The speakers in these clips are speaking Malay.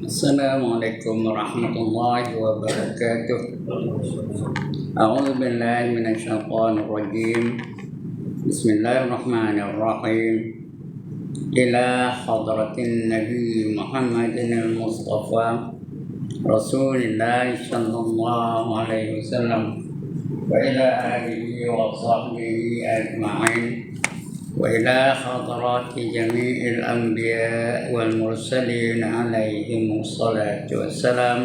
Assalamualaikum warahmatullahi wabarakatuh. A'udzu billahi minasyaitonir rajim. Bismillahirrahmanirrahim. Ila hadratin Nabi Muhammadin al-Mustafa Rasulillah sallallahu alaihi wasallam wa ila alihi wa sahbihi ajma'in. وإلى حضرات جميع الأنبياء والمرسلين عليهم الصلاة والسلام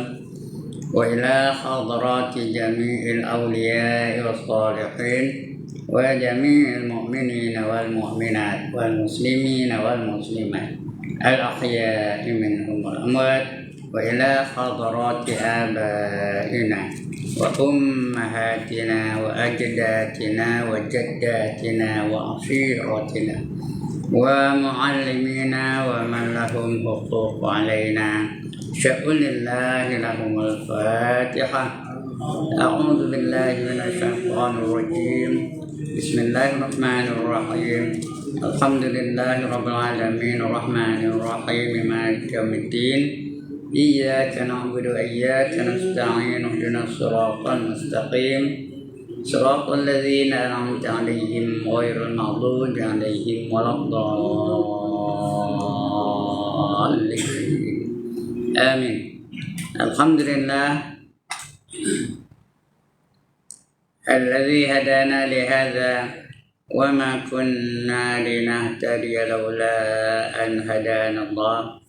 وإلى حضرات جميع الأولياء والصالحين وجميع المؤمنين والمؤمنات والمسلمين والمسلمات الأحياء منهم والأموات وإلى حضرات آبائنا وأمهاتنا وأجدادنا وجداتنا وعشيرتنا ومعلمينا ومن لهم حقوق علينا شأن الله لهم الفاتحة. أعوذ بالله من الشيطان الرجيم. بسم الله الرحمن الرحيم. الحمد لله رب العالمين الرحمن الرحيم مالك يوم الدين. إياك نعبد وإياك نستعين اهدنا الصراط المستقيم صراط الذين أنعمت عليهم غير المغضوب عليهم ولا الضالين آمين. الحمد لله الذي هدانا لهذا وما كنا لنهتدي لولا أن هدانا الله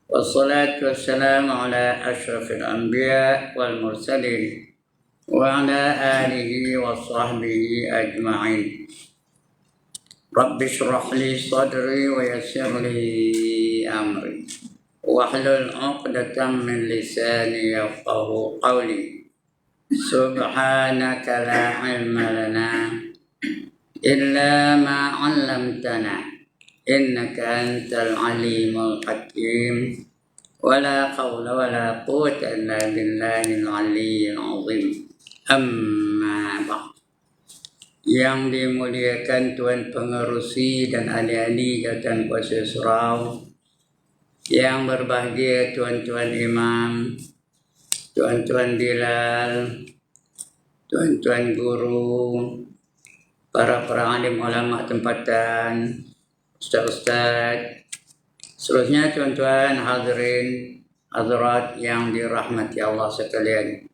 والصلاة والسلام على أشرف الأنبياء والمرسلين وعلى آله وصحبه أجمعين. رب اشرح لي صدري ويسر لي أمري واحلل عقدة من لساني يفقه قولي. سبحانك لا علم لنا إلا ما علمتنا إنك أنت العليم الحكيم ولا حول ولا قوة إلا بالله العلي العظيم. Amma ba'd. Yang dimuliakan Tuan Pengerusi dan ahli-ahli Jabatan Kuasa Surau, yang berbahagia tuan-tuan imam, tuan-tuan Bilal, tuan-tuan guru, para alim ulama tempatan, Ustaz-Ustaz, seterusnya tuan-tuan hadirin hadirat yang dirahmati Allah sekalian.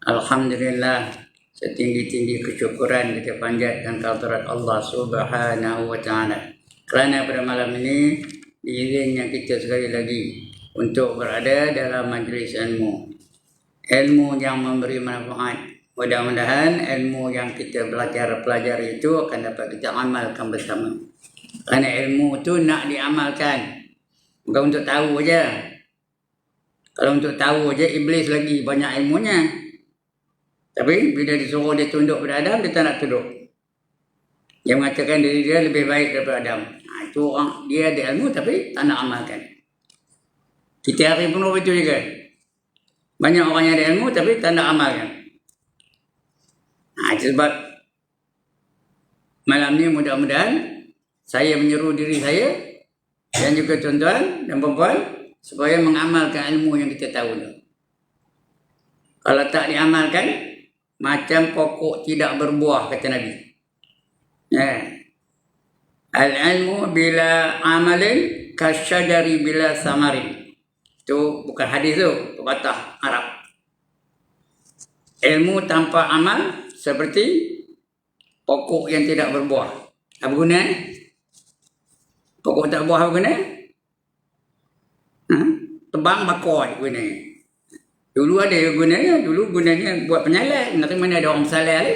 Alhamdulillah, setinggi-tinggi kesyukuran kita panjatkan kehadirat Allah Subhanahu wa taala. Kerana pada malam ini diizinkan kita sekali lagi untuk berada dalam majlis ilmu. Ilmu yang memberi manfaat. Mudah-mudahan ilmu yang kita pelajari itu akan dapat kita amalkan bersama. Kerana ilmu tu nak diamalkan, bukan untuk tahu aja. Kalau untuk tahu aja, iblis lagi banyak ilmunya. Tapi bila disuruh dia tunduk pada Adam, dia tak nak tunduk. Dia mengatakan diri dia lebih baik daripada Adam. Itu orang, dia ada ilmu tapi tak nak amalkan. Kita hari penuh itu juga. Banyak orang yang ada ilmu tapi tak nak amalkan. Itu sebab malam ni mudah-mudahan saya menyeru diri saya dan juga tuan-tuan dan puan-puan supaya mengamalkan ilmu yang kita tahu tu. Kalau tak diamalkan, macam pokok tidak berbuah, kata Nabi. Al-ilmu bila amalin kasyajari bila samarin. Itu bukan hadis tu, pepatah Arab. Ilmu tanpa amal seperti pokok yang tidak berbuah. Apa guna? Pokok tak buah apa guna? Tebang bakar guna. Dulu ada gunanya, buat penyalat. Nanti mana ada orang bersalah ni?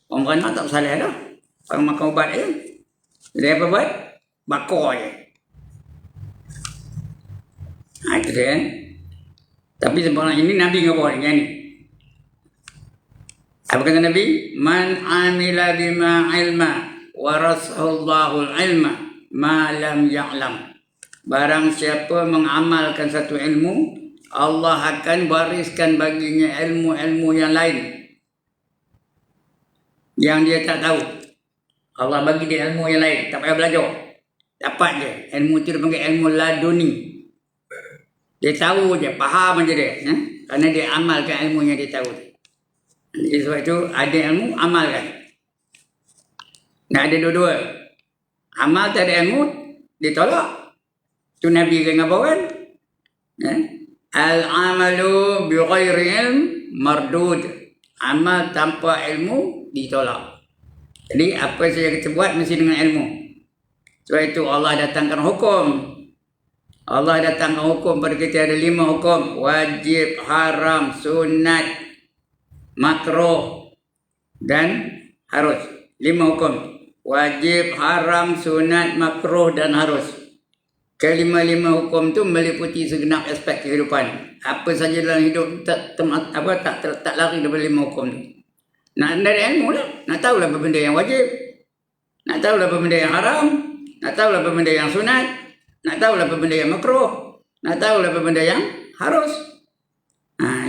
Orang beranak tak bersalah dah. Orang makan ubat je. Jadi apa buat? Bakar je. Itu dia. Tapi sebenarnya ini Nabi ngapa dengan ni? Apa kata Nabi? Man amila bima ilma warasahullahu ilma ma lam ya'lam. Barang siapa mengamalkan satu ilmu, Allah akan wariskan baginya ilmu-ilmu yang lain yang dia tak tahu. Allah bagi dia ilmu yang lain, tak payah belajar. Dapat je. Ilmu tu dia panggil ilmu laduni. Dia tahu je, faham je dia. Kerana dia amalkan ilmu yang dia tahu. Jadi sebab itu ada ilmu, amalkan. Nak ada dua-dua. Amal tak ada ilmu, ditolak. Tu Nabi kena apa kan? Al-amalu bi ghairi ilm mardud. Amal tanpa ilmu ditolak. Jadi apa saja kita buat mesti dengan ilmu. Sebab itu Allah datangkan hukum. Allah datangkan hukum pada kita ada 5 hukum. Wajib, haram, sunat, makruh dan harus. 5 hukum. Wajib, haram, sunat, makruh dan harus. Kelima-lima hukum tu meliputi segenap aspek kehidupan. Apa saja dalam hidup tak lari daripada 5 hukum tu. Nak dari ilmu lah. Nak tahulah apa benda yang wajib. Nak tahulah apa benda yang haram. Nak tahulah apa benda yang sunat. Nak tahulah apa benda yang makruh. Nak tahulah apa benda yang harus.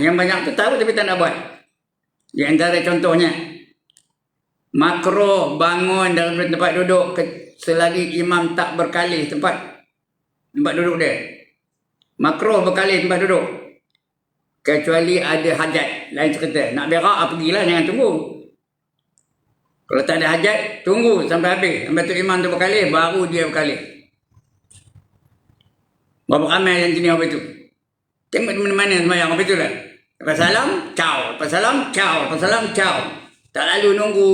Yang banyak tu tahu tapi tak nak buat. Di antara contohnya, makruh bangun dalam tempat duduk selagi imam tak berkalih tempat duduk dia. Makruh berkalih tempat duduk. Kecuali ada hajat. Lain cerita. Nak berak, pergilah, jangan tunggu. Kalau tak ada hajat, tunggu sampai habis. Sampai tu imam tu berkalih, baru dia berkalih. Berapa ramai yang jenis apa itu? Tengok di mana-mana semayang apa itu lah. Lepas salam, caw. Lepas salam, caw. Lepas salam, caw. Tak lalu nunggu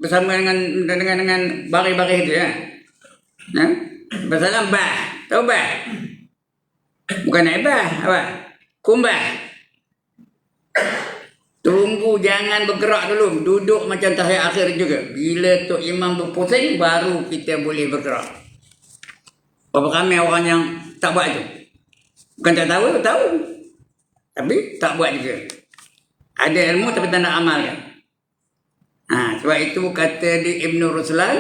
bersama dengan baris-baris itu ya. Lepas salam, bah. Tahu bah? Bukan naik bah, apa? Kumbah. Tunggu, jangan bergerak dulu. Duduk macam tahiyat akhir juga. Bila tu imam tu pusing, baru kita boleh bergerak. Berapa ramai orang yang tak buat itu? Bukan tak tahu, tahu. Tapi tak buat juga. Ada ilmu tapi tak nak amalkan. Sebab itu kata di Ibn Ruslan,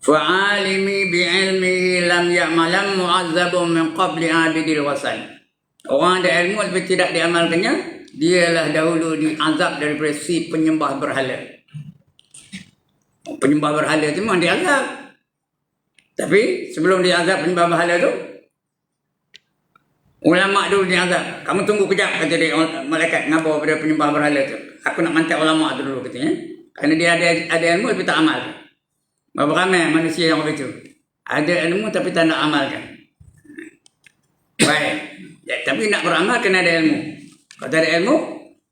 fa'alimi bi'ilmihi lam ya'malam mu'azzabun min qabli abidil wasan. Orang ada ilmu tapi tidak diamalkannya, dialah dahulu diazab daripada si penyembah berhala. Penyembah berhala itu memang diazab. Tapi sebelum diazab penyembah berhala itu, ulama dulu diazab. Kamu tunggu kejap, kata dia malaikat ngabar pada penyembah berhala itu. Aku nak mantap ulama itu dulu katanya. Kerana dia ada ilmu tapi tak amal. Berapa ramai manusia yang begitu. Ada ilmu tapi tak nak amalkan. Baik. Tapi nak beramal kena ada ilmu. Kalau tak ada ilmu,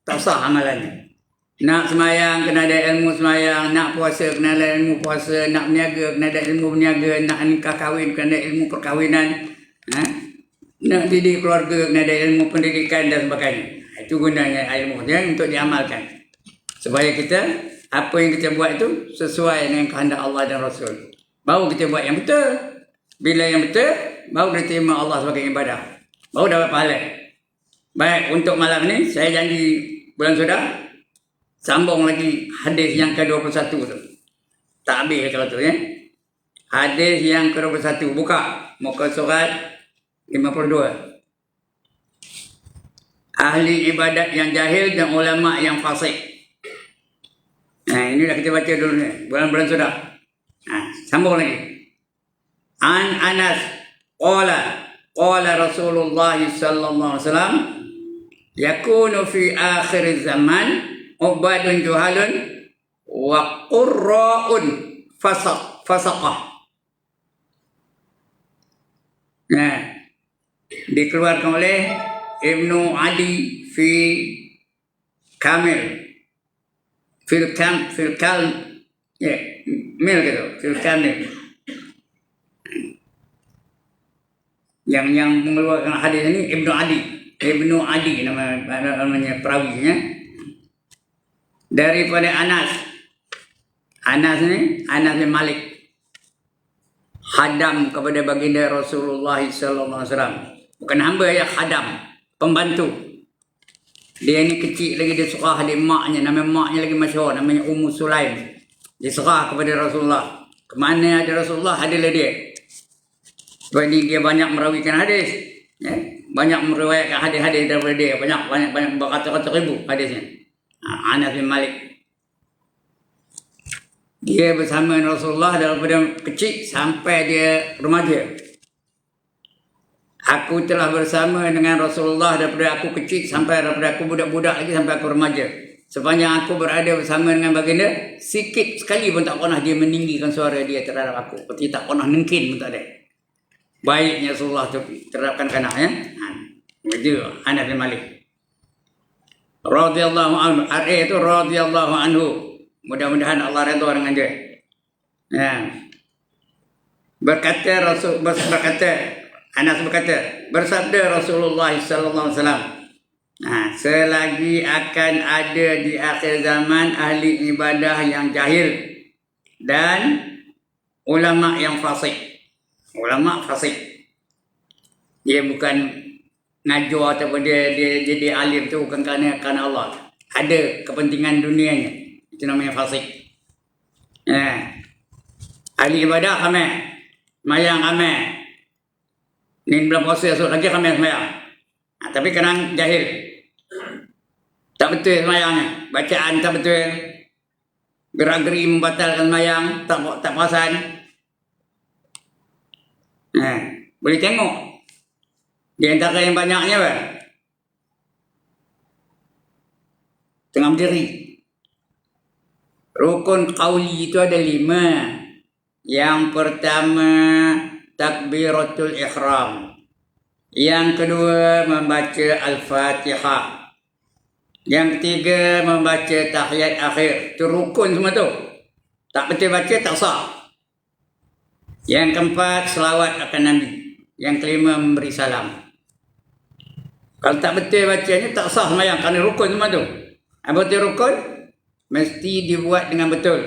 tak sah amalannya. Nak semayang kena ada ilmu semayang. Nak puasa kena ada ilmu puasa. Nak berniaga kena ada ilmu berniaga. Nak nikah kahwin kena ada ilmu perkahwinan. Nak didik keluarga kena ada ilmu pendidikan dan sebagainya. Itu gunanya ilmu dia untuk diamalkan. Supaya kita, apa yang kita buat itu sesuai dengan kehendak Allah dan Rasul. Baru kita buat yang betul. Bila yang betul, baru diterima Allah sebagai ibadah. Baru dapat pahala. Baik, untuk malam ni saya janji bulan sudah sambung lagi hadis yang ke-21 tu. Tak habis kalau tu ya. Hadis yang ke-21 buka muka surat 52. Ahli ibadat yang jahil dan ulama yang fasik. Ini dah kita baca dulu ni. Bulan-bulan sudah. Sambung lagi. An Anas qala Rasulullah sallallahu alaihi wasallam yakunu fi akhir zaman ubadun juhalun wa qurra'un fasaqah. Dikeluarkan oleh Ibnu Adi fi Kamil fil mil gitu, fil Kamil. Yang mengeluarkan hadis ini Ibnu Adi namanya perawinya, daripada Anas bin Malik, khadam kepada baginda Rasulullah sallallahu alaihi wasallam. Bukan hamba ya, khadam, pembantu. Dia ni kecil lagi, dia serah di maknya, nama maknya lagi masyhur, namanya Ummu Sulaim. Dia serah kepada Rasulullah. Kemana ada Rasulullah, adalah dia. Sebab ni dia banyak merawikan hadis, banyak meriwayatkan hadis-hadis daripada dia, banyak beratus-ratus ribu hadisnya. Anas bin Malik. Dia bersama Rasulullah daripada kecil sampai dia remaja. Aku telah bersama dengan Rasulullah daripada aku kecil sampai daripada aku budak-budak lagi sampai aku remaja. Sepanjang aku berada bersama dengan baginda, sikit sekali pun tak pernah dia meninggikan suara dia terhadap aku. Seperti tak pernah nengkin pun tak ada. Baiknya Rasulullah tu terapkan kanak ya. Begitu Anas bin Malik. Radhiyallahu anhu. Itu radhiyallahu anhu. Mudah-mudahan Allah redha dengan dia. Ya. Berkata Anas berkata, bersabda Rasulullah sallallahu alaihi wasallam, selagi akan ada di akhir zaman ahli ibadah yang jahil dan ulama yang fasik. Ulama fasik. Dia bukan ngajar ataupun dia jadi alim tu bukan kerana Allah. Ada kepentingan dunianya. Itu namanya fasik. Ahli ibadah ramai. Mayang ramai. Ni bulan puasa esok lagi ramai semayang. Tapi kadang jahil. Tak betul semayangnya. Bacaan tak betul. Gerak-geri membatalkan semayang. Tak perasan. Boleh tengok. Di antara yang banyaknya apa? Tengah berdiri. Rukun qauli itu ada 5. Yang pertama, takbiratul ihram. Yang kedua, membaca Al-Fatihah. Yang ketiga, membaca tahiyat akhir. Itu rukun semua tu. Tak betul baca, tak sah. Yang keempat, selawat akan Nabi. Yang kelima, memberi salam. Kalau tak betul bacanya, tak sah semayang. Kerana rukun semua tu. Apa tu rukun? Mesti dibuat dengan betul.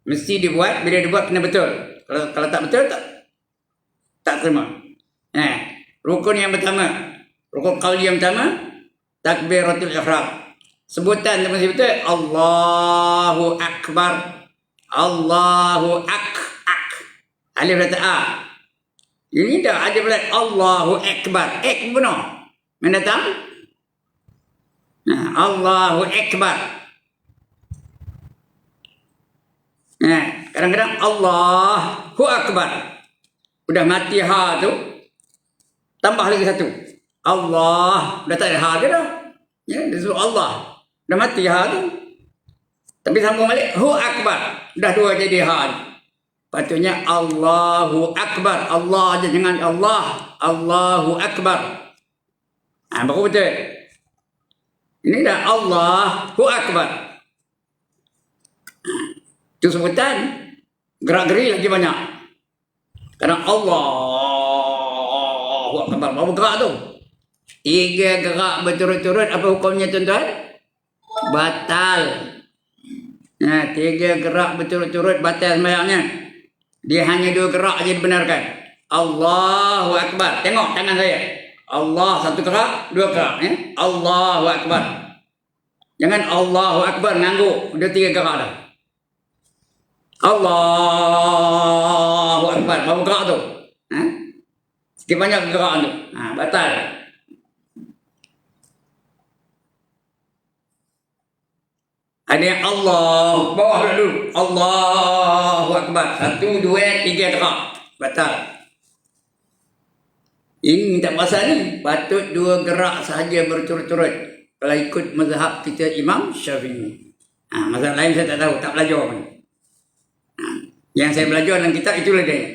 Mesti dibuat, bila dibuat kena betul. Kalau tak betul, tak terima. Rukun yang pertama, rukun qauli yang pertama, takbiratul ihram. Sebutan mesti betul, Allahu Akbar. Allahu Alif letak A. Ini dah ada belat Allahu Akbar. Benar. Mana datang? Allahu Akbar. Kadang-kadang Allahu Akbar. Udah mati ha tu. Tambah lagi satu. Allah. Dah tak ada ha ke dah. Ya, dia suruh Allah. Dah mati ha tu. Tapi sambung balik. Hu Akbar. Dah dua jadi ha tu. Patutnya Allahu Akbar. Allah je, jangan Allah. Allahu Akbar. Baru betul. Ini dah Allahu Akbar. Itu sebutan. Gerak-geri lagi banyak. Kadang Allahu Akbar. Berapa gerak tu? 3 gerak berturut-turut. Apa hukumnya tuan-tuan? Batal. 3 gerak berturut-turut batal semayangnya. Dia hanya 2 gerak saja dibenarkan. Allahu Akbar. Tengok tangan saya. Allah 1 gerak, 2 gerak. Allahu Akbar. Jangan Allahu Akbar ngangguk. Dia 3 gerak dah. Allahu Akbar. Berapa gerak tu? Sikit banyak gerak tu. Batal. Ada yang Allah. Bawah dulu. Allahu Akbar. 1, 2, 3 gerak. Batal. Ini tak pasal ni. Patut 2 gerak sahaja berturut-turut. Kalau ikut mazhab kita Imam Syafi'i. Mazhab lain saya tak tahu. Tak belajar pun. Yang saya belajar dalam kitab itulah dia.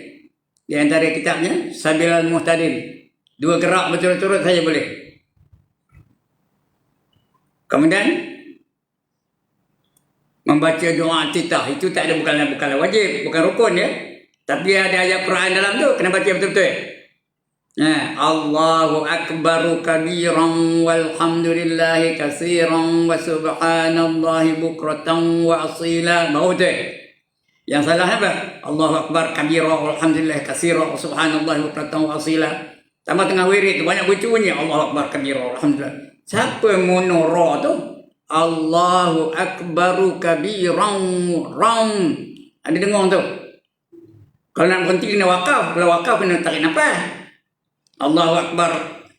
Di antara kitabnya Sabilal Muhtadin. 2 gerak berturut-turut saja boleh. Kemudian membaca doa iftitah itu tak ada, bukanlah wajib, bukan rukun ya. Tapi ada ayat Quran dalam tu, kena baca betul-betul. Allahu akbaru kabiran walhamdulillahi katsiran wa subhanallahi bukratan wa asila. Baru betul. Yang salah apa? Allahu akbar kabiran walhamdulillahi katsiran wa subhanallahi bukratan wa asila. Tambah tengah wirid tu banyak bunyi Allahu akbar kabiran walhamdulillah. Siapa monora tu? Allahu akbaru kabiran ram. Ada dengar tu? Kalau nak berhenti kena wakaf. Kalau wakaf kena tarik nafas. Allahu akbar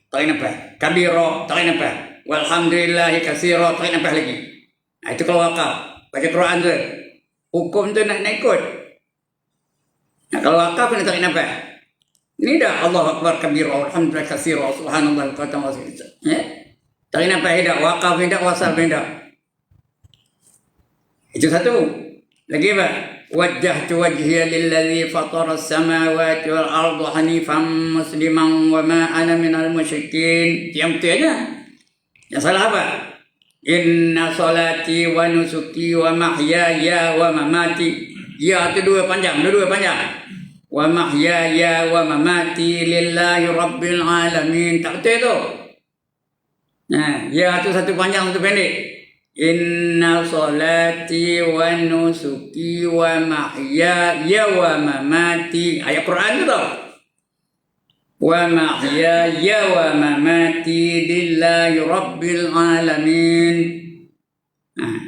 tarik nafas. Kabira tarik nafas. Walhamdulillahi katsira tarik nafas lagi. Itu kalau wakaf. Baca Quran tu. hukum tu nak ikut. Nah, kalau wakaf kena tarik nafas. Ni dah Allah Akbar kabira, alhamdulillah katsira, subhanallah qatan wa ya. Tarik nafas tidak, wakaf tidak, wasal tidak. Itu satu. Lagi apa? Wajjahtu wajhiya lillazi fatara as-samawati wal arda hanifan musliman wa ma ana minal musyrikin. Yang itu aja. Yang salah apa? Inna salati wa nusuki wa mahyaya wa mamati. Ya itu dua panjang, dua panjang. Wa mahyaya wa mamati lillahi rabbil alamin. Tak betul itu. Nah, ya itu satu panjang, satu pendek. Inna salati wa nusuki wa mahyaya wa mamati. Ayat Quran itu tau. Wa mahyaya wa mamati lillahi rabbil alamin. Nah,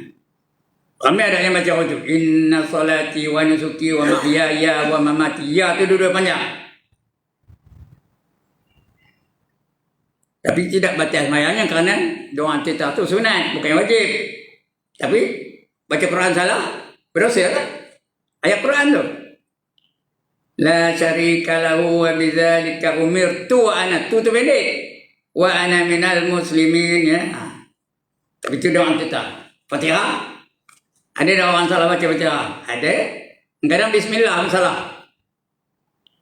kami ada yang baca itu. Inna salati wa nusuki wa mahyaya wa mamati. Ya itu dua panjang. Tapi tidak baca semayangnya kerana doa antitah itu sunat, bukan wajib. Tapi baca Quran salah, berdosa kan? Ayat Quran tu. La syarika lahu wa bidzalika umirtu wa ana tu pendek. Wa ana minal muslimin ya. Tapi itu doa antitah. Fatihah. Ada orang salah baca Fatihah? Ada. Kadang bismillah salah.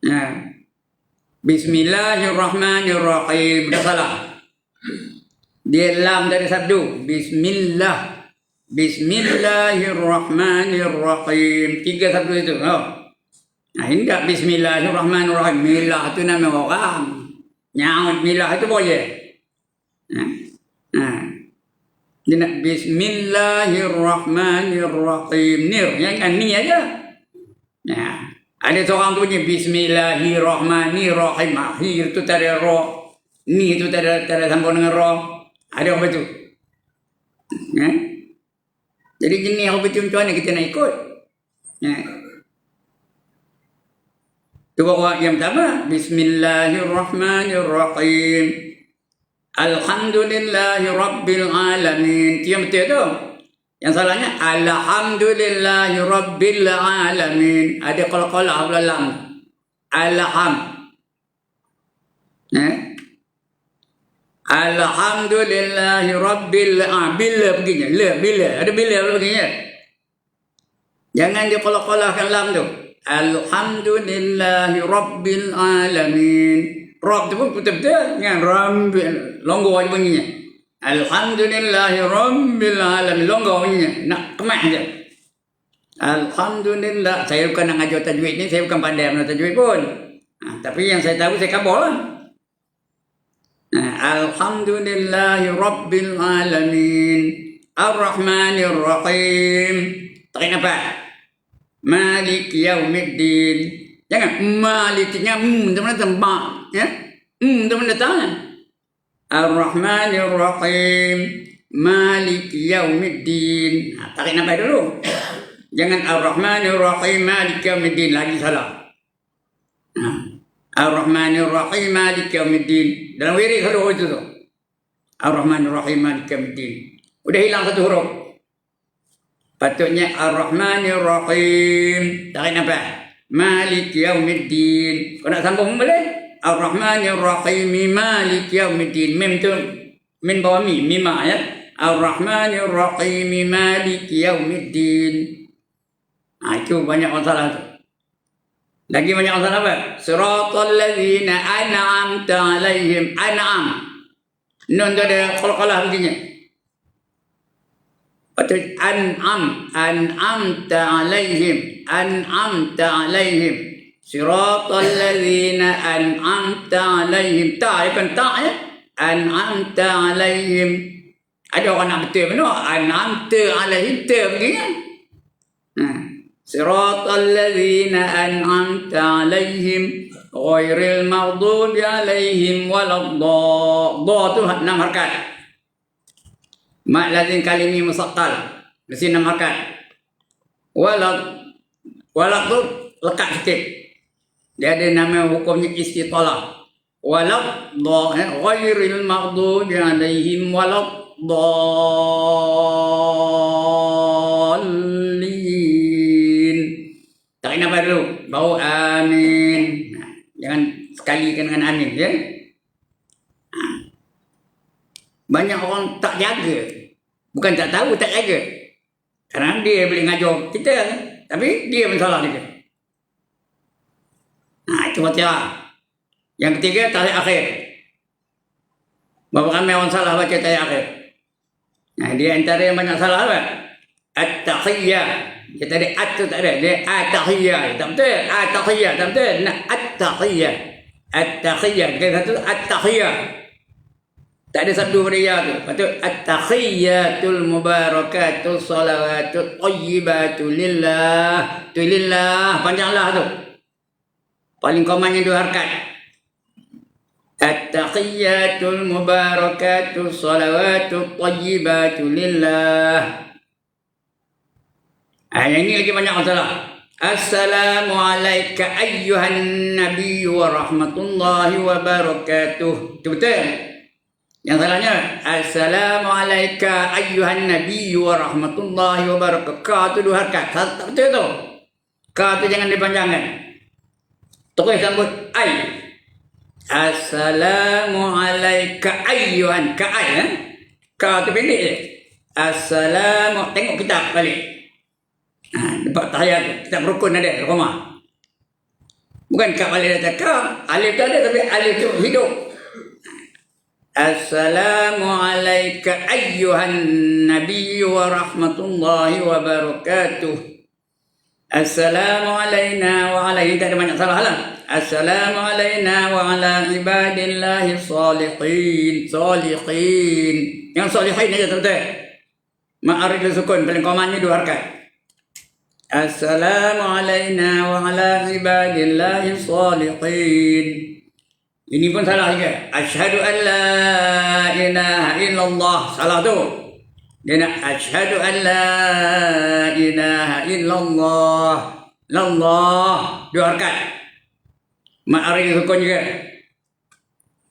Nah. Bismillahirrahmanirrahim. Dah salah. Dia lam dari sabdu. Bismillah. Bismillahirrahmanirrahim. Tiga sabdu itu. Oh. Nah ini tak Bismillahirrahmanirrahim. Milah itu nama orang. Nyaut milah itu boleh. Nah. Dia nak Bismillahirrahmanirrahim. Nir. Yang kan ni aja. Nah. Ada seorang tu punya Bismillahirrahmanirrahim. Akhir tu tak ada roh. Ni tu tak ada sambung dengan roh. Ada apa tu? Ya? Jadi jenis apa tu macam mana kita nak ikut? Ya. Tu bawa yang pertama. Bismillahirrahmanirrahim. Alhamdulillahi rabbil alamin. Itu yang betul tu. Yang salahnya alhamdulillahi rabbil alamin. Ada qala-qala lam. Alham. Alhamdulillahi rabbil bila begini. Bila. Ada bila begini. Jangan dia qala-qalakan lam tu. Alhamdulillahi rabbil alamin. Rabb tu pun betul-betul dengan rambil longgo aja bunyinya. Alhamdulillahi rabbil alamin. Longgar bunyinya. Nak kemas je. Alhamdulillah. Saya bukan nak ngajar tajwid ni. Saya bukan pandai mengajar tajwid pun. Tapi yang saya tahu saya kabur lah. Alhamdulillahi rabbil alamin. Ar-Rahmanir-Rahim. Tarik nafas. Malik yaumiddin. Jangan. Maliknya. Teman-teman tembak. Ya? Teman-teman datang. Ar-Rahmanir-Rahim. Malik yaumiddin. Tarik nafas dulu. Jangan Ar-Rahmanir-Rahim. Malik yaumiddin. Lagi salah. Ar-Rahmanir-Rahim. Malik yaumiddin. Dalam wirid huruf itu tu. Ar-Rahmanir-Rahim. Malik yaumiddin. Udah hilang satu huruf. Patutnya Ar-Rahmanir-Rahim. Tarik nafas. Malik yaumiddin. Kau nak sambung boleh? Ar-Rahmanir-Rahim. Malik yaumiddin. Mim tu min bawah mi, mima ya. Ar-Rahmanir-Rahim. Malik yaumiddin. Itu banyak masalah tu. Lagi banyak masalah apa? Siratal ladzina an'amta alaihim. An'am. Nun tu ada qala-qala begini. Patut an'am. An'amta alaihim. An'amta alaihim. Siratal ladzina an'amta alaihim. Ta bukan ta ya. An'amta alaihim. Ada orang nak betul benar. An'amta alaihim ta begini. Siratal ladzina an'amta alaihim ghairil maghdubi alaihim waladdallin. Dha tu 6 harakat. Mak lazim kalimi musaqqal. Mesti 6 harakat. Walad tu lekat sikit. Dia ada nama hukumnya istitalah. Ghairil maghdubi alaihim waladdallin. tahu amin. Jangan sekalikan dengan amin ya. Banyak orang tak jaga. Bukan tak tahu, tak jaga. Kerana dia boleh ngajar kita, tapi dia pun salah juga. Itu Fatihah. Yang ketiga, tahiyat akhir. Berapa ramai orang salah baca tahiyat akhir? Dia antara yang banyak salah apa? At-tahiyyah. Dia tadi at tu tak ada. Dia at-tahiyyah. Tak betul. At-tahiyyah. Tak betul. Nak at-tahiyyah. At-tahiyyah. Dia satu at-tahiyyah. Tak ada sabdu pada ya tu. Lepas tu at-tahiyyatul mubarakatul salawatul thayyibatu lillah. Tu lillah. Panjanglah tu. Paling komannya 2 harakat. At-tahiyyatul mubarakatul salawatul thayyibatu lillah. Yang ini lagi banyak masalah. Assalamualaikum ayyuhan nabiy wa rahmatullahi wa barakatuh. Itu betul. Yang salahnya Assalamualaikum ayyuhan nabiy wa rahmatullahi wa barakatuh. Ka tu 2 harakat. Tak betul tu. Ka tu jangan dipanjangkan. Terus sambut ai. Assalamualaikum ayyuhan ka ai. Ka tu pendek je. Assalamu, tengok kitab balik. Dapat tahiyat, kitab rukun ada, rumah. Bukan ka balik datang ka. Alif tu ada tapi alif tu hidup. Assalamualaikum ayyuhan nabiy wa rahmatullahi wa barakatuh. Assalamu alayna wa alayhi. Tak ada banyak salah lah. Assalamu alayna wa ala ibadillahi salihin. Salihin. Yang salihin aja betul. Ma'arif sukun. Paling komannya 2 harakat. Assalamu alayna wa ala ibadillahi salihin. Ini pun salah juga. Asyhadu an la ilaha illallah. Salah tu. Dia nak asyhadu an la ilaha illallah. Lallah. 2 harakat. Ma'arif sukun juga.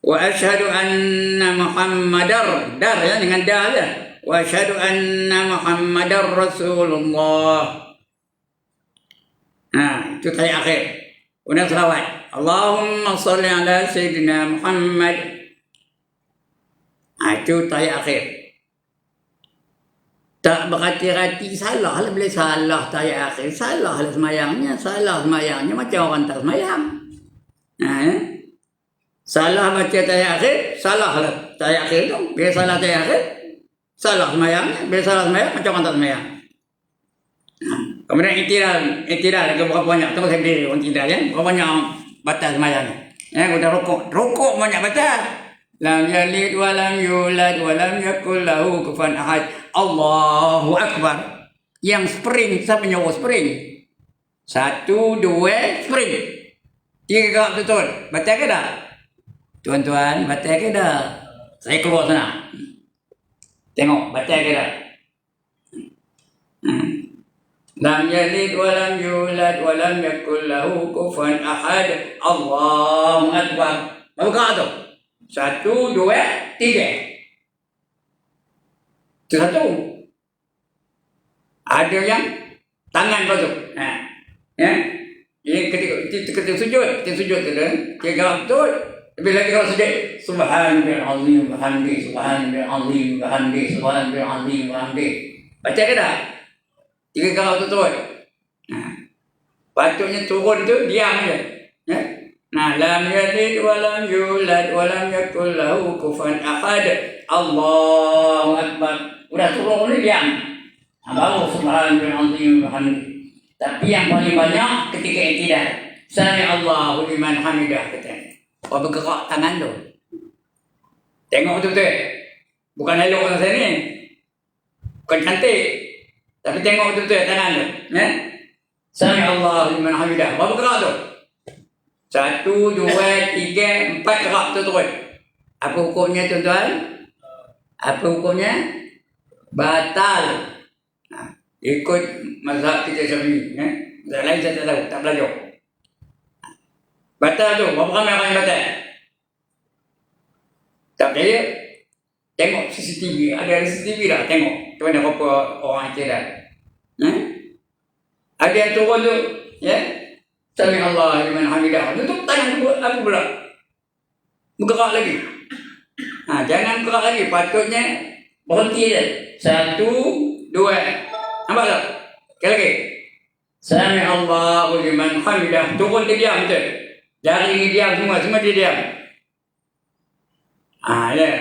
Wa asyhadu anna Muhammadar. Dar ya, dengan dar je. Wa asyhadu anna Muhammadar Rasulullah. Itu tahiyat akhir. Kemudian selawat. Allahumma salli ala Sayyidina Muhammad. Itu tahiyat akhir. Tak berhati-hati salah lah. Bila salah tahiyat akhir, salah lah semayangnya. Salah semayangnya macam orang tak semayang. Salah baca tahiyat akhir, salah lah tahiyat akhir tu. Bila salah tahiyat akhir, salah semayangnya. Bila salah semayang, macam orang tak semayang. Kemudian iktidal lagi berapa banyak. Tengok saya berdiri orang iktidal ya. Berapa banyak batal semayang. Kita rukuk. Rukuk banyak batal. Lam yalid wa lam yulad wa lam yakul lahu kufuwan ahad. Allahu Akbar. Yang spring, siapa nyawa spring? 1, 2, spring. 3 gerak betul. Batal ke dah? Tuan-tuan, batal ke dah? Saya keluar sana. Tengok, batal ke dah? Lam yalid wa lam yulad wa lam yakul lahu kufuwan ahad. Allahu Akbar. Berapa gerak tu? 1, 2, 3. Itu 1. Ada yang tangan kau tu. Ini ketika sujud. Kita sujud tu dah. Kita gerak betul. Lebih lagi kalau sujud. Subhanallahil bihamdi. Subhanallahil bihamdi. Subhanallahil bihamdi. Baca ke dah? 3 gerak betul. Patutnya turun tu diam je. Lam yalid wa lam yulad wa lam yakul lahu kufuwan ahad. Allahu Akbar. Udah turun ni diam. Baru subhanallahil bihamdi. Tapi yang paling banyak ketika iktidal. Sami Allahu liman hamidah katanya. Kau bergerak tangan tu. Tengok betul-betul. Bukan elok orang saya ni. Bukan cantik. Tapi tengok betul-betul tangan tu. Sami Allahu liman hamidah. Kau bergerak tu. 1, 2, 3, 4 gerak betul-betul. Apa hukumnya tuan-tuan? Apa hukumnya? Batal. Ikut mazhab kita Syafi'i. Mazhab lain saya tak tahu, tak belajar. Batal tu, berapa ramai orang yang batal? Tak percaya? Tengok CCTV, ada CCTV dah, tengok. Tu mana berapa orang yang dah. Ada yang turun tu, ya? Sami Allah liman hamidah. Tutup tangan aku pula. Bergerak lagi. Jangan bergerak lagi. Patutnya berhenti je. 1, 2. Nampak tak? Sekali lagi. Sami Allah liman hamidah. Turun dia diam je. Jari ni diam semua dia diam. Ya.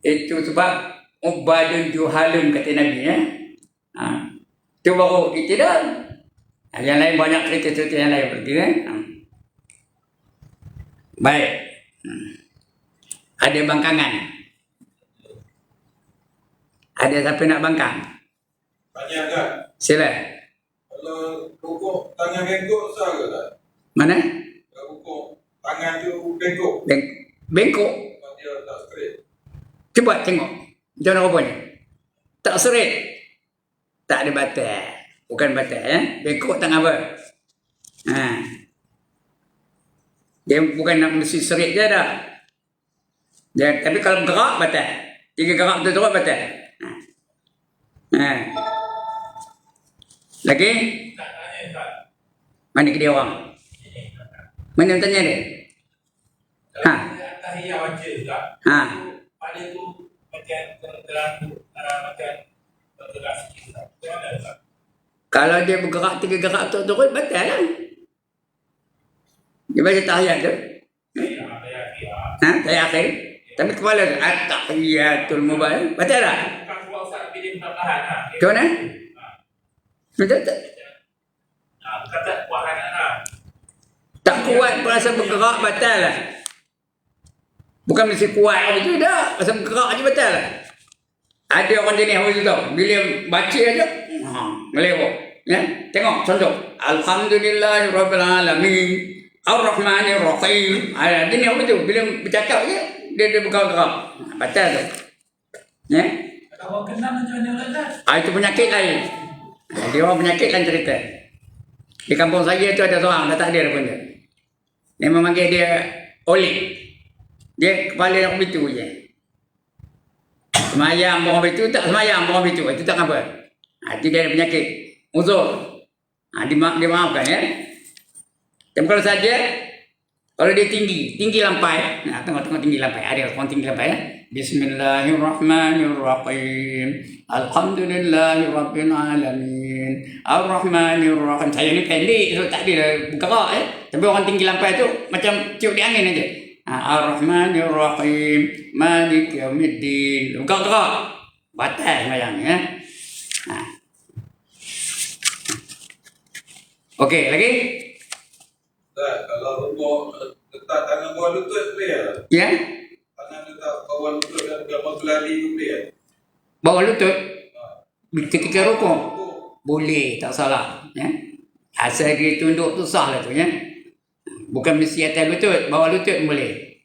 Itu sebab ubadun juhalun kata Nabi ya. Itu baru iktidal. Yang lain banyak cerita-cerita yang lain berarti kan. Baik. Ada bangkangan. Ada siapa nak bangkang? Tanya kan? Sila. Kalau pokok tangan bengkok sah ke tak? Mana? Kalau pokok tangan tu bengkok. Bengkok. Dia tak straight. Cuba tengok. Macam mana rupanya? Tak straight. Tak ada batal. Bukan batal ya. Bengkok tangan apa? Dia bukan nak mesti straight je dah. Tapi kalau gerak batal. 3 gerak betul-betul batal. Lagi? Mana ke dia orang? Mana yang tanya dia? Tahiyah baca tak? Pada tu macam terang macam bergerak sikit tak? Macam tak? Kalau dia bergerak 3 gerak turut batal lah. Dia baca tahiyat tu. Tahiyat akhir. Tapi kepala tu at-tahiyatul mubarak. Batal tak? Bukan sebab Ustaz pilih perlahan lah. Macam mana? Betul tak? Kata kuahan lah. Tak kuat perasa bergerak batal lah. Bukan mesti kuat begitu dah. Pasal bergerak je batal lah. Ada orang jenis macam tu. Bila baca aja, melewok. Ya, tengok contoh. Alhamdulillahirrabbilalamin. Ar-Rahmanir-Rahim. Jenis apa tu? Bila bercakap je, dia bergerak. Batal tu. Ya? Kalau kena macam mana lah? Itu penyakit lain. Dia orang penyakit lain cerita. Di kampung saya tu ada seorang, dah tak ada pun dia. Dia memanggil dia Olik. Dia kepala yang begitu je. Semayang orang begitu, tak semayang orang begitu. Itu tak apa. Itu dia ada penyakit. Uzur. Dia maafkan ya. Dan kalau saja, kalau dia tinggi lampai. Tengok tinggi lampai. Ada orang tinggi lampai ya. Bismillahirrahmanirrahim. Alhamdulillahirrabbilalamin. Ar-Rahmanirrahim. Saya ni pendek, so tak ada bergerak ya. Tapi orang tinggi lampai tu macam tiup di angin aja. Ar-Rahmanirrahim. Malik yaumiddin. Bergerak. Batal semayang ya. Okey, lagi? Tak, kalau rukuk letak tangan bawah lutut boleh tak? Ya? Tangan letak bawah lutut dan gambar geladi tu boleh tak? Bawah lutut? Ketika rukuk? Boleh, tak salah. Ya? Asal dia tunduk tu sah lah tu ya. Bukan mesti atas lutut, bawah lutut pun boleh.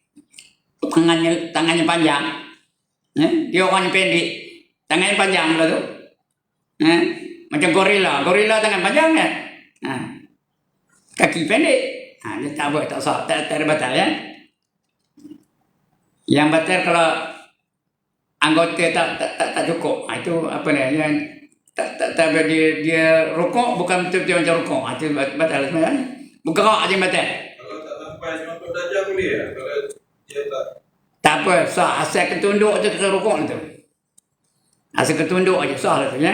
Tangannya panjang. Ya? Dia orangnya pendek. Tangannya panjang pula tu. Ya? Macam gorila. Gorila tangan panjang kan? Kaki pendek. Dia tak buat, tak sah. Tak ada batal ya. Yang batal kalau anggota tak cukup. Itu apa ni? Yang tak dia rukuk bukan betul-betul macam rukuk. Itu batal sebenarnya. Bergerak aja batal. Kalau tak sampai 90 darjah boleh tak? Kalau dia tak apa, sah. Asal ketunduk je ke rukuk tu. Asal ketunduk aja sah lah tu ya.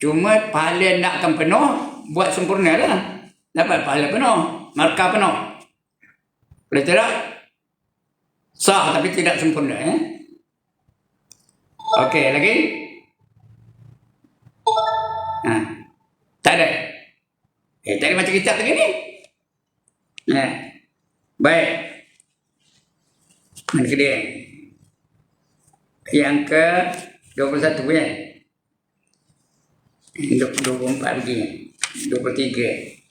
Cuma pahala nakkan penuh, buat sempurna lah. Dapat pahala penuh, markah penuh. Boleh tidak? Sah tapi tidak sempurna ya. Okey, lagi? Tak ada. Tadi macam kitab lagi ni. Baik. Mana ke dia? Yang ke 21 ya. 24 lagi. 23.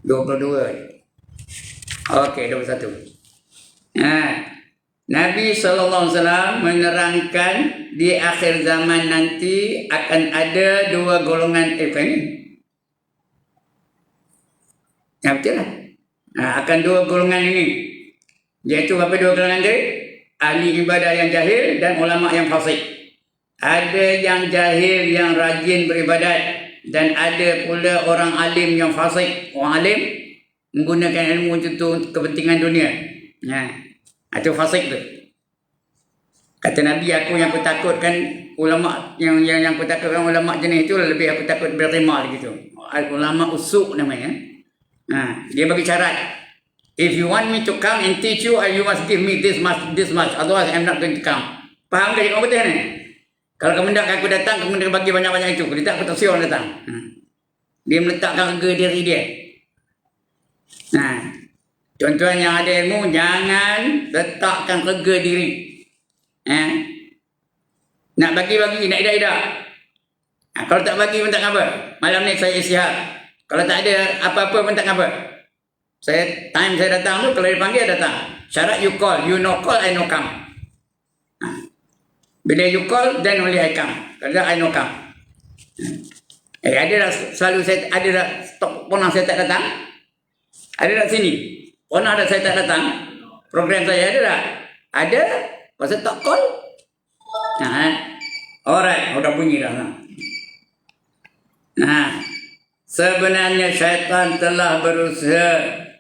22. Okey, 21. Nabi SAW menerangkan di akhir zaman nanti akan ada 2 golongan bukan ni. Ya betul lah. Akan 2 golongan ini. Iaitu apa 2 golongan dia? Ahli ibadah yang jahil dan ulama yang fasik. Ada yang jahil yang rajin beribadat, dan ada pula orang alim yang fasik. Orang alim menggunakan ilmu untuk kepentingan dunia. Itu fasik tu. Kata Nabi, aku yang aku takutkan ulama yang aku takutkan ulama jenis itu lebih aku takut berimal gitu. Ulama usuk namanya. Dia bagi syarat. If you want me to come and teach you, you must give me this much. Otherwise, I'm not going to come. Faham tak kamu betul ni? Kalau kamu nak aku datang, kamu nak bagi banyak-banyak itu. Kalau tak, aku tak siap datang. Dia meletakkan harga diri dia. Tuan-tuan yang ada ilmu, jangan letakkan harga diri. Nak bagi-bagi, nak idak-idak. Kalau tak bagi pun tak apa. Malam ni saya istihad. Kalau tak ada apa-apa pun tak apa. Saya datang tu, kalau dipanggil datang. Syarat you call, you no call, I no come. Bila you call, then only I come. Kalau tak, I no come. Ada dah selalu saya ada dah pernah saya tak datang. Ada dah sini. Pernah dah saya tak datang. Program saya ada dah. Ada. Pasal tak call. Alright, udah bunyi dah. Sebenarnya syaitan telah berusaha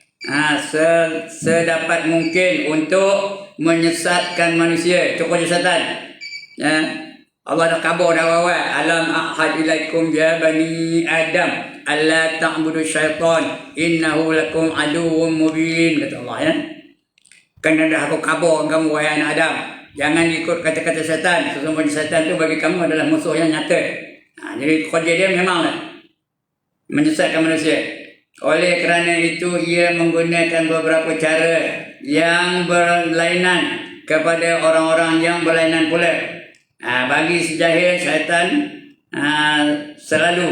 sedapat mungkin untuk menyesatkan manusia. Cukup syaitan. Allah dah khabar dah awal. Alam ahad ilaikum ya bani Adam alla ta'budu syaitan innahu lakum aduwwum mubin, kata Allah. Kan dah aku khabar kamu wahai anak Adam, jangan ikut kata-kata syaitan. Sesungguhnya syaitan tu bagi kamu adalah musuh yang nyata. Jadi kerja dia memanglah menyesatkan manusia. Oleh kerana itu ia menggunakan beberapa cara yang berlainan kepada orang-orang yang berlainan pula. Bagi si jahil, syaitan selalu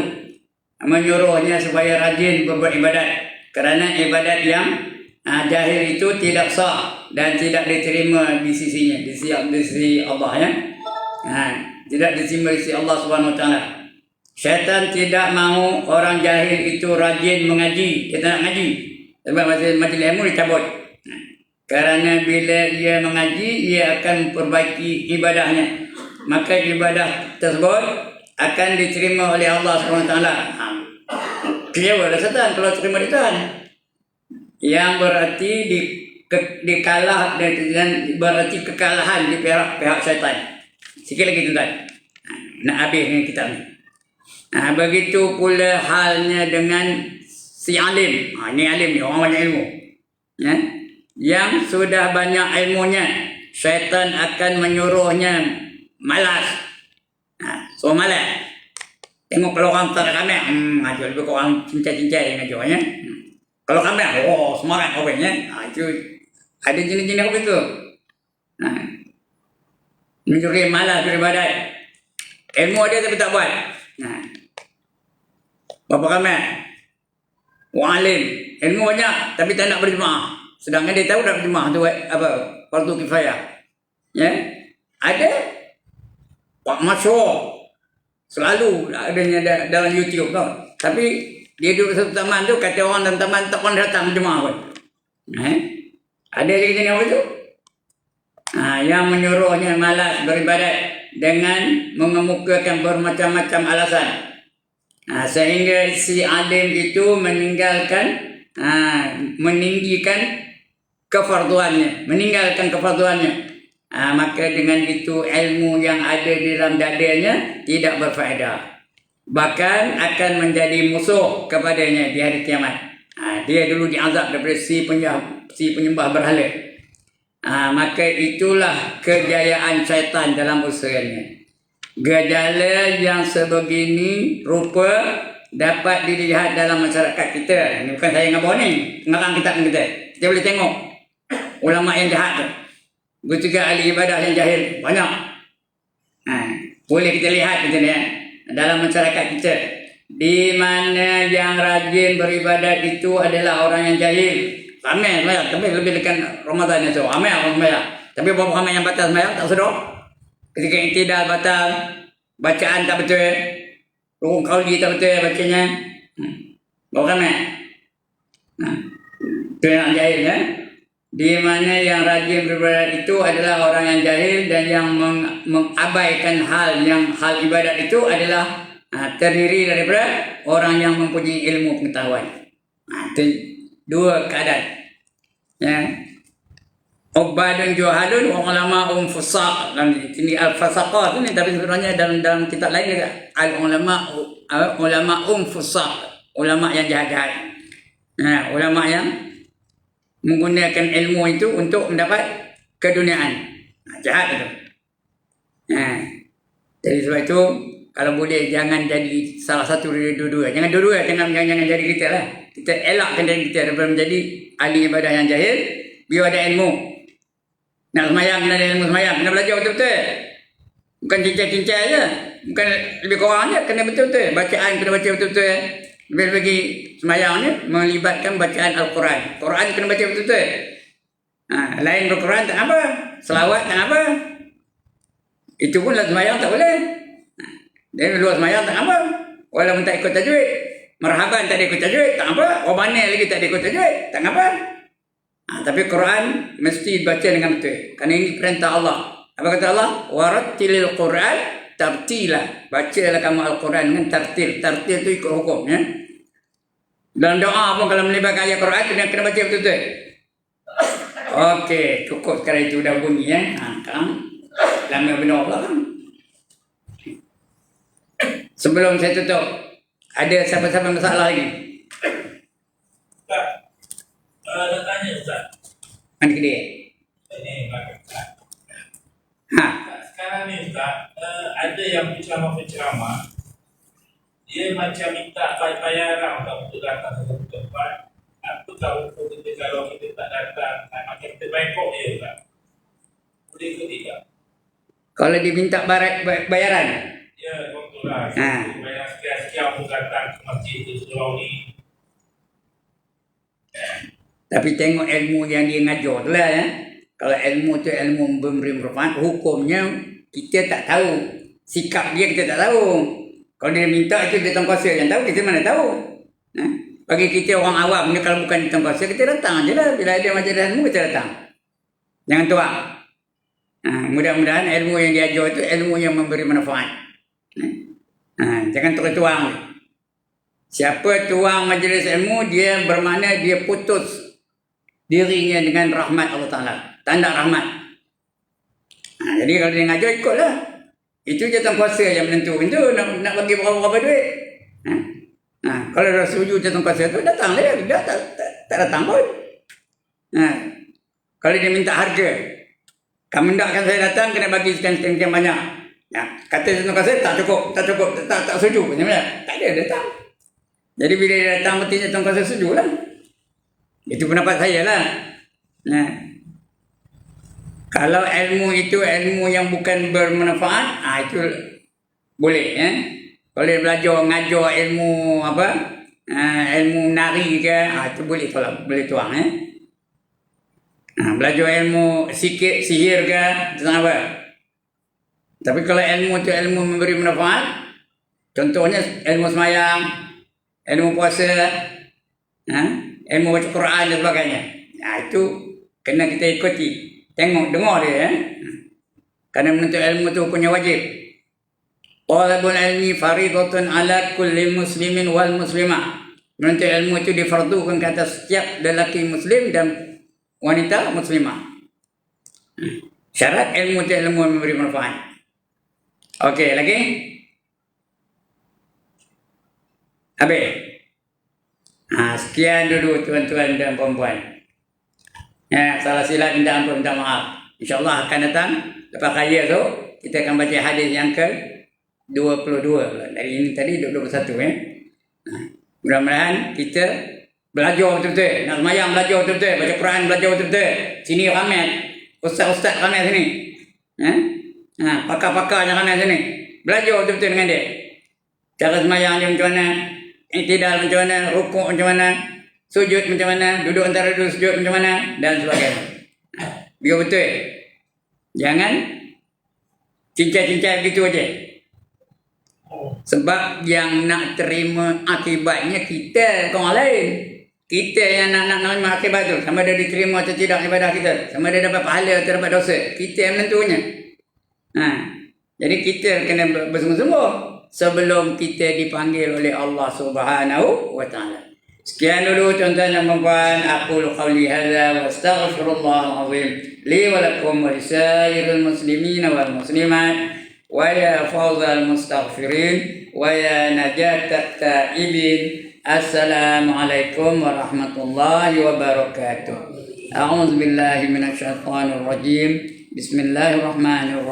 menyuruhnya supaya rajin beribadat. Kerana ibadat yang jahil itu tidak sah dan tidak diterima di sisinya, di sisi Allah, ya. Tidak diterima di sisi Allah Subhanahu Wa Taala. Syaitan tidak mahu orang jahil itu rajin mengaji. Dia tak nak ngaji. Sebab majlis ilmu dicabut. Kerana bila ia mengaji, ia akan memperbaiki ibadahnya. Maka ibadah tersebut akan diterima oleh Allah SWT. Kecewa dah syaitan kalau terima ditahan. Yang berarti dikalah dan berarti kekalahan di pihak syaitan. Sikit lagi tuan. Nak habis dengan kitab ni. Begitu pula halnya dengan si alim. Ini alim ni, orang banyak ilmu. Yang sudah banyak ilmunya, syaitan akan menyuruhnya malas. So malas. Tengok kalau orang tak ada kamera, ngaji lebih orang cincai-cincai dengan ngaji, ya. Kalau kamera, semangat orang, ya. Itu ada jenis-jenis apa itu. Mencuri malas beribadat. Ilmu ada tapi tak buat. Berapa kamera? Orang alim, ilmu banyak tapi tak nak berjemaah. Sedangkan dia tahu nak berjemaah tu apa? Fardu kifayah. Ya? Ada Pak Masyur selalu adanya dalam YouTube tau. Tapi dia duduk satu taman tu, kata orang dalam taman tak pernah datang berjemaah pun. Ada jenis apa tu? Yang menyuruhnya malas beribadat dengan mengemukakan bermacam-macam alasan. Sehingga si alim itu meninggalkan meninggalkan kefarduannya. Maka dengan itu ilmu yang ada di dalam dadanya tidak berfaedah. Bahkan akan menjadi musuh kepadanya di hari kiamat. Dia dulu diazab daripada si penyembah berhala. Maka itulah kejayaan syaitan dalam usahanya. Gejala yang sebegini rupa dapat dilihat dalam masyarakat kita. Ini bukan saya ngabur ni, ngarang kitab kita. Kita boleh tengok ulama yang jahat tu. Begitu juga ahli ibadah yang jahil banyak. Boleh kita lihat kita ni dalam masyarakat kita. Di mana yang rajin beribadat itu adalah orang yang jahil. Ramai sembahyang, tapi lebih dekat Ramadan ni tu. Ramai orang sembahyang. Tapi berapa ramai yang batal sembahyang tak sedar. Ketika intidal batal, bacaan tak betul, rukun qauli tak betul bacanya. Berapa ramai? Itu yang jahil, ya. di mana yang rajin beribadat itu adalah orang yang jahil, dan yang mengabaikan hal ibadat itu adalah terdiri daripada orang yang mempunyai ilmu pengetahuan. Itu dua keadaan. Ya. Ubadun juhalun wa ulama'um fusaq. Ini al-fasaqah ini, tapi sebenarnya dalam kitab lain juga ulama'um fusaq, ulama yang jahat-jahat. Nah, ulama yang menggunakan ilmu itu untuk mendapat keduniaan. Jahat itu. Jadi sebab itu kalau boleh jangan jadi salah satu dari dua-dua. Jangan dua-dua, jangan jadi kita lah. Kita elakkan diri kita daripada menjadi ahli ibadah yang jahil. Biar ada ilmu. Nak semayang, kena ada ilmu semayang. Kena belajar betul-betul. Bukan cincai-cincai je. Bukan lebih kurang je. Kena betul-betul. Bacaan kena baca betul-betul. Lebih-lebih semayang ni melibatkan bacaan Al-Quran. Quran kena baca betul-betul. Lain berquran tak apa. Selawat tak apa. Itu pun lah semayang tak boleh. Dia luar semayang tak apa. Walaupun tak ikut tajwid. Marhaban tak ada ikut tajwid, tak apa. Orang mana lagi tak ada ikut tajwid, tak apa. Tapi Quran mesti baca dengan betul. Kerana ini perintah Allah. Apa kata Allah? Warattilil Quran tartila. Bacalah kamu Al-Quran dengan tartil. Tartil itu ikut hukum. Ya? Dalam doa pun kalau melibatkan ayat Quran, kena baca betul-betul. Okey, cukup sekarang itu dah bunyi. Ya? Sekarang lama benar pula kan. Sebelum saya tutup, ada siapa-siapa masalah lagi? Ustaz, nak tanya Ustaz. Mana ke dia? Ini Ustaz. Ha. Sekarang ni Ustaz, ada yang penceramah-penceramah, dia macam minta bayaran untuk datang ke satu tempat. Aku tahu kita kalau kita tak datang, macam kita bengkok dia Ustaz. Boleh ke tidak? Kalau diminta bayaran? Ya, contohlah. Bayar sekian-sekian untuk datang ke masjid di surau ni. Tapi tengok ilmu yang dia ngajar tu lah ya. Kalau ilmu tu ilmu memberi manfaat, hukumnya kita tak tahu. Sikap dia kita tak tahu. Kalau dia minta itu dia kuasa yang tahu, kita mana tahu. Bagi kita orang awam ni, kalau bukan di kuasa, kita datang je lah. Bila ada majlis ilmu, kita datang. Jangan tuang. Mudah-mudahan ilmu yang dia ajar itu ilmu yang memberi manfaat. Jangan tuang. Siapa tuang majlis ilmu, dia bermakna dia putus dirinya dengan rahmat Allah Ta'ala. Tanda rahmat. Jadi kalau dia ngajar, ikutlah. Itu jatuh kuasa yang menentukan tu. Nak bagi berapa-berapa duit. Kalau dah setuju jatuh kuasa tu, datang lah. Dia tak datang pun. Kalau dia minta harga, kamu hendakkan saya datang, kena bagi sekian banyak. Kata jatuh kuasa, tak cukup, tak setuju. Tak ada, datang. Jadi bila dia datang, mesti jatuh kuasa setuju lah. Itu pendapat saya lah. Kalau ilmu itu ilmu yang bukan bermanfaat, itu boleh. Kalau dia belajar ngajar ilmu apa, ilmu nari ke, itu boleh tolak, boleh tuang. Belajar ilmu sihir ke, tentang apa. Tapi kalau ilmu itu ilmu memberi manfaat, contohnya ilmu semayang, ilmu puasa, ilmu baca Quran dan sebagainya. Itu kena kita ikuti. Tengok, dengar dia. Kerana menuntut ilmu itu punya wajib. Talabul ilmi faridatun ala kulli muslimin wal muslimah. Menuntut ilmu itu difardukan ke atas setiap lelaki muslim dan wanita muslimah. Syarat ilmu itu ilmu yang memberi manfaat. Okey, lagi? Habis? Sekian dulu tuan-tuan dan puan-puan. Salah silap minta ampun, minta maaf. InsyaAllah akan datang lepas kaya tu, kita akan baca hadis yang ke-22. Dari ini tadi 21 Mudah-mudahan kita belajar betul-betul. Nak semayang belajar betul-betul. Baca Quran belajar betul-betul. Sini ramai. Ustaz-ustaz ramai sini. Pakar-pakar yang ramai sini. Belajar betul-betul dengan dia. Cara semayang dia macam mana. Iktidal macam mana. Rukuk macam mana. Sujud macam mana. Duduk antara duduk sujud macam mana. Dan sebagainya. Biar betul. Jangan cincai-cincai begitu aja. Sebab yang nak terima akibatnya kita, orang lain. kita yang nak menerima akibat tu, sama ada diterima atau tidak ibadah kita, sama ada dapat pahala atau dapat dosa, kita yang menentunya. Jadi kita kena bersungguh-sungguh sebelum kita dipanggil oleh Allah Subhanahu wa taala. Sekian dulu tuan-tuan dan puan-puan, aqulu qawli hadza wa astaghfirullahal azim li wa lakum wa lisairil muslimin wal muslimat wa ya fawzal mustaghfirin wa ya najatat taibin. Assalamualaikum warahmatullahi wabarakatuh. A'udzu billahi minasyaitonir rajim. Bismillahirrahmanirrahim.